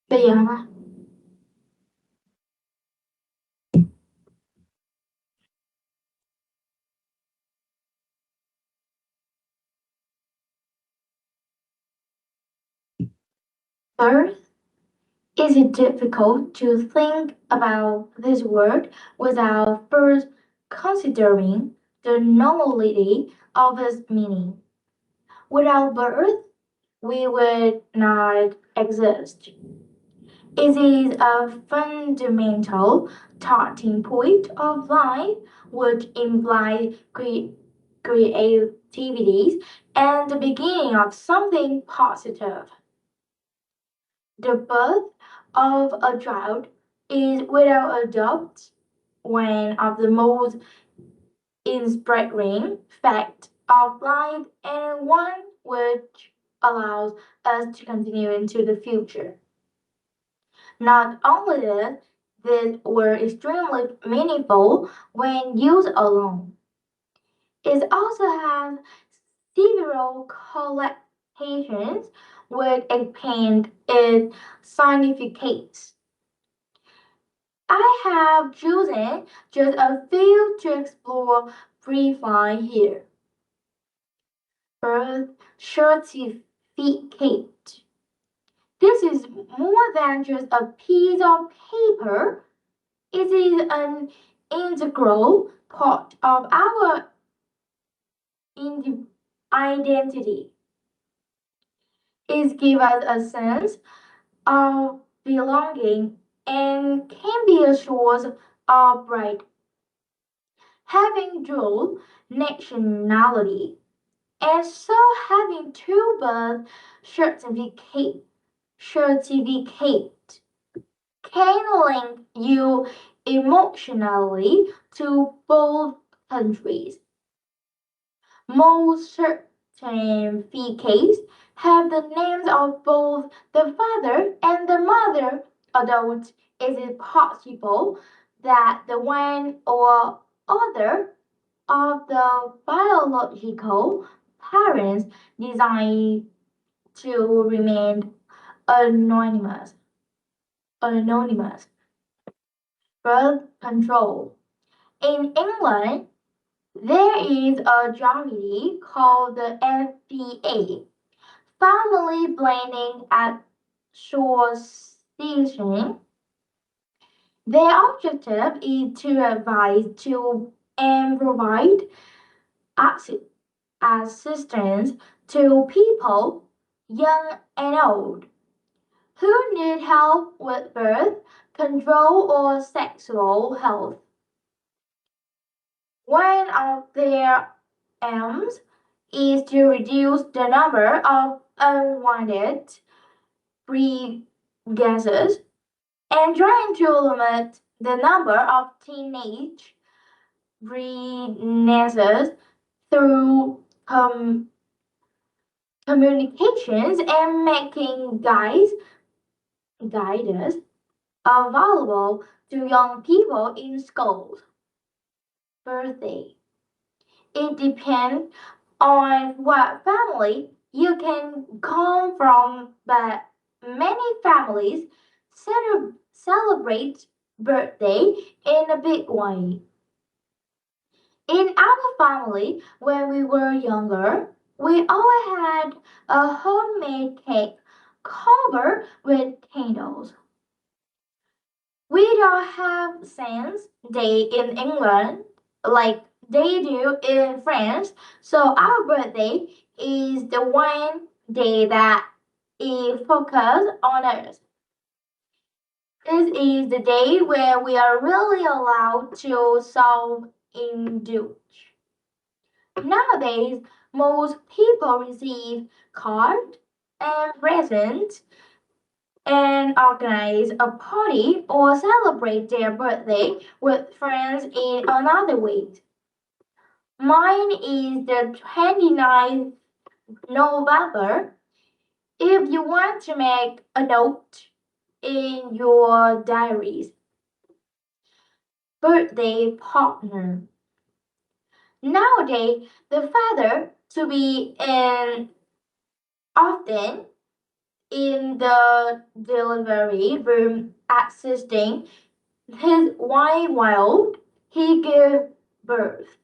Bây giờ hả? Birth? Is it difficult to think about this word without first considering the normality of its meaning? Without birth, we would not exist. It is a fundamental starting point of life, which implies creativity and the beginning of something positive. The birth of a child is without a doubt one of the most inspiring facts of life and one which allows us to continue into the future. Not only this, these were extremely meaningful when used alone. It also has several collections which expand its significance. I have chosen just a few to explore briefly here. Birth certificate. This is more than just a piece of paper. It is an integral part of our identity. It gives us a sense of belonging and can be a source of pride. Having dual nationality and so having two birth certificate can link you emotionally to both countries. Most certificates have the names of both the father and the mother. Although it is possible that the one or other of the biological parents decide to remain anonymous. Anonymous. Birth control. In England, there is a charity called the FPA, Family Planning Association. Their objective is to advise to and provide assistance to people, young and old, who need help with birth control or sexual health. One of their aims is to reduce the number of unwanted pregnancies and trying to limit the number of teenage pregnancies through communications and making guides available to young people in schools. Birthday. It depends on what family you can come from, but many families celebrate birthday in a big way. In our family, when we were younger, we always had a homemade cake covered with candles. We don't have Saints Day in England like they do in France, so our birthday is the one day that is focused on us. This is the day where we are really allowed to self-indulge. Nowadays, most people receive cards and presents and organize a party or celebrate their birthday with friends in another way. Mine is the 29th November. If you want to make a note in your diaries, birthday partner. Nowadays, the father to be in often in the delivery room assisting his wife while he gave birth.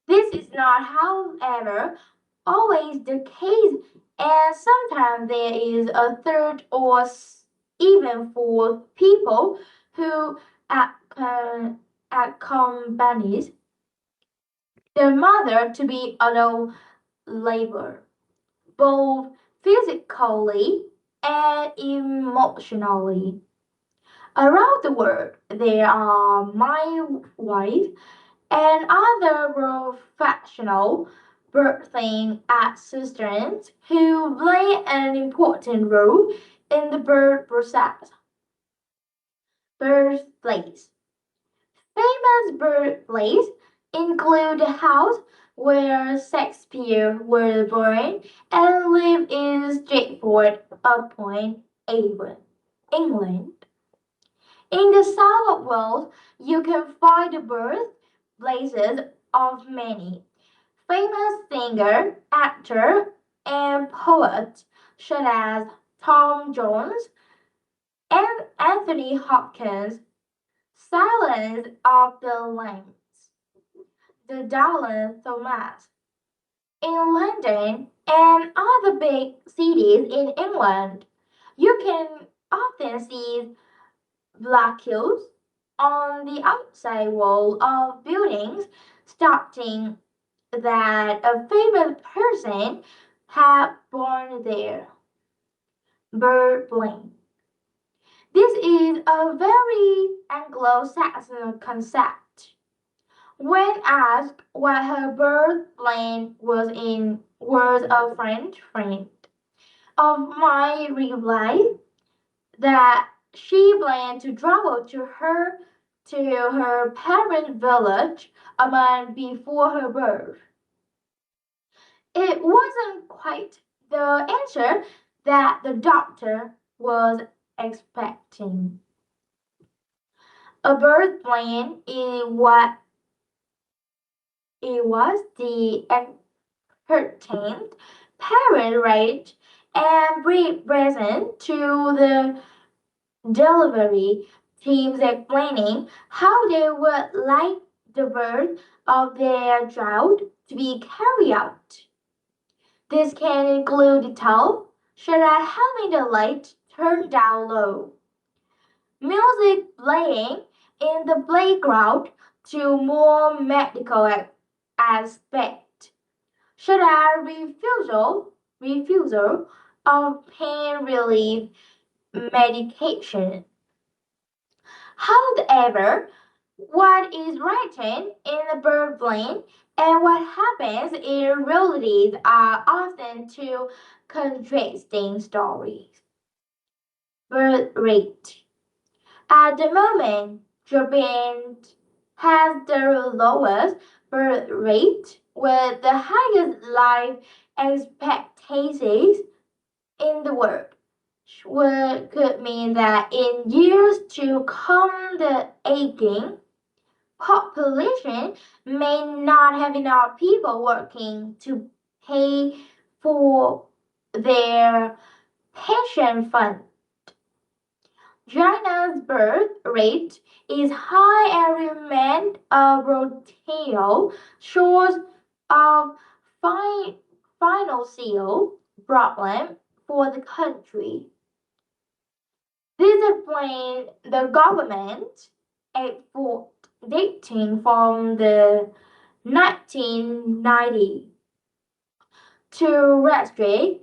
This is not, however, always the case, and sometimes there is a third or even fourth people who accompanies their mother to be adult labor, both physically and emotionally. Around the world, there are midwives and other professional birthing assistants who play an important role in the birth process. Birthplace. Famous birthplaces include the house where Shakespeare was born and lived in Stratford upon Avon, England. In the south of Wales, you can find the birthplaces of many famous singer, actor, and poets such as Tom Jones and Anthony Hopkins. Silence of the Lambs, the Dalai Thomas. In London and other big cities in England, you can often see plaques on the outside wall of buildings stating that a famous person had born there. Birdland. This is a very Anglo-Saxon concept. When asked what her birthland was a French friend of mine replied that she planned to travel to her parent village a month before her birth. It wasn't quite the answer that the doctor was expecting. A birth plan is what it was the entertained parent right and bring present to the delivery teams explaining how they would like the birth of their child to be carried out. This can include details such as having the light turned down low, music playing in the playground to more medical aspect, such as refusal of pain relief medication. However, what is written in the bird brain and what happens in reality are often two contrasting stories. Birth rate. At the moment, Japan has the lowest birth rate with the highest life expectancies in the world, which could mean that in years to come the aging population may not have enough people working to pay for their pension fund. China's birth rate is high and remains a potential source of fi- financial problem for the country. This explains the government effort dating from the 1990s to restrict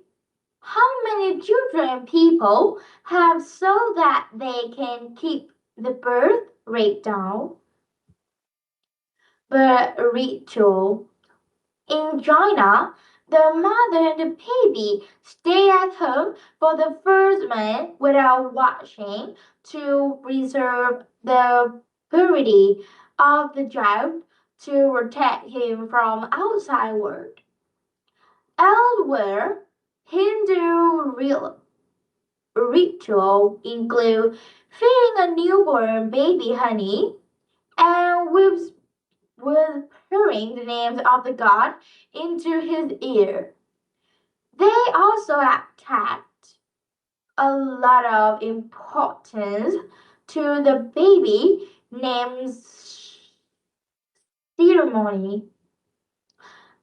how many children people have so that they can keep the birth rate down. But ritual. In China, the mother and the baby stay at home for the first month without washing to preserve the purity of the child to protect him from outside world. Elsewhere, Hindu ritual include feeding a newborn baby honey and whispering the names of the god into his ear. They also attacked. a lot of importance to the baby names ceremony,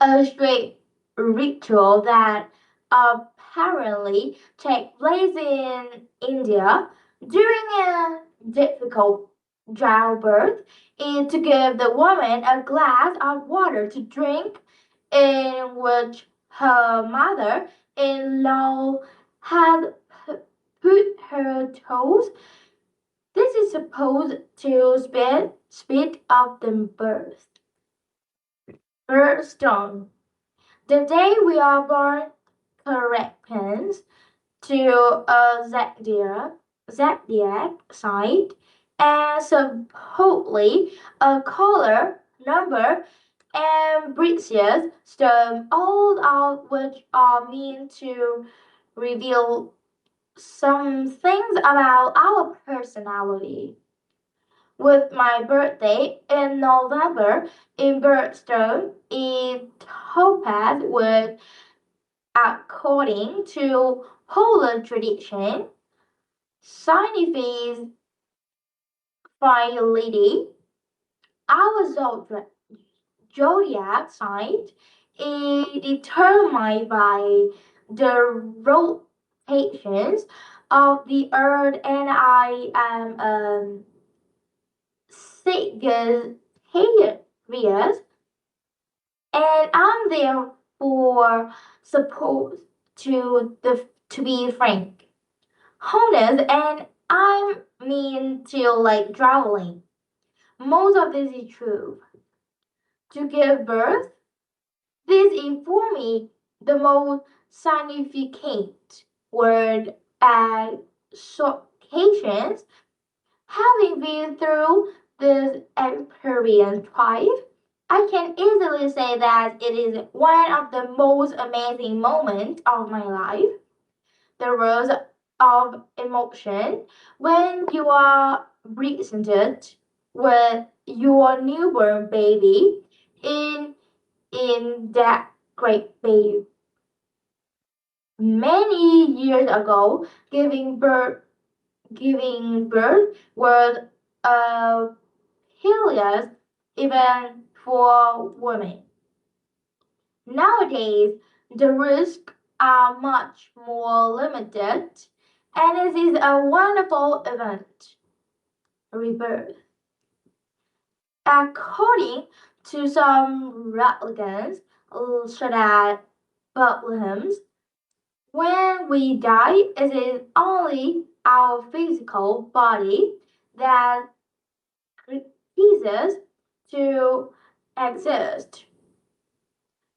a strict ritual that apparently takes place in India during a difficult childbirth is to give the woman a glass of water to drink in which her mother-in-law had put her toes. This is supposed to speed up the birthstone. The day we are born corresponds to a zodiac sign and supposedly a color, number, and precious stone, all of which are meant to reveal some things about our personality. With my birthday in November, in birthstone is topaz, which, according to Polar tradition, signifies fidelity. Our zodiac sign is determined by the rotations of the earth, and I am Sagittarius, and I'm therefore supposed to be frank, honest, and I mean to like drawing. Most of this is true. To give birth, this is for me the most significant word at occasions. Having been through this experience twice, I can easily say that it is one of the most amazing moments of my life. The rush of emotion when you are presented with your newborn baby in that great baby. Many years ago, giving birth was a perilous event for women. Nowadays, the risks are much more limited, and it is a wonderful event. Rebirth. According to some religions, such as Bethlehem, when we die, it is only our physical body that ceases to exist.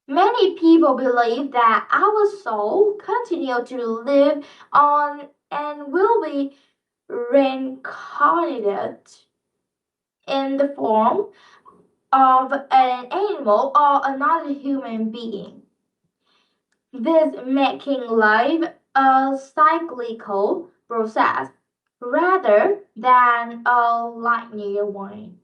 Many people believe that our soul continues to live on and will be reincarnated in the form of an animal or another human being. This making life a cyclical process rather than a linear one.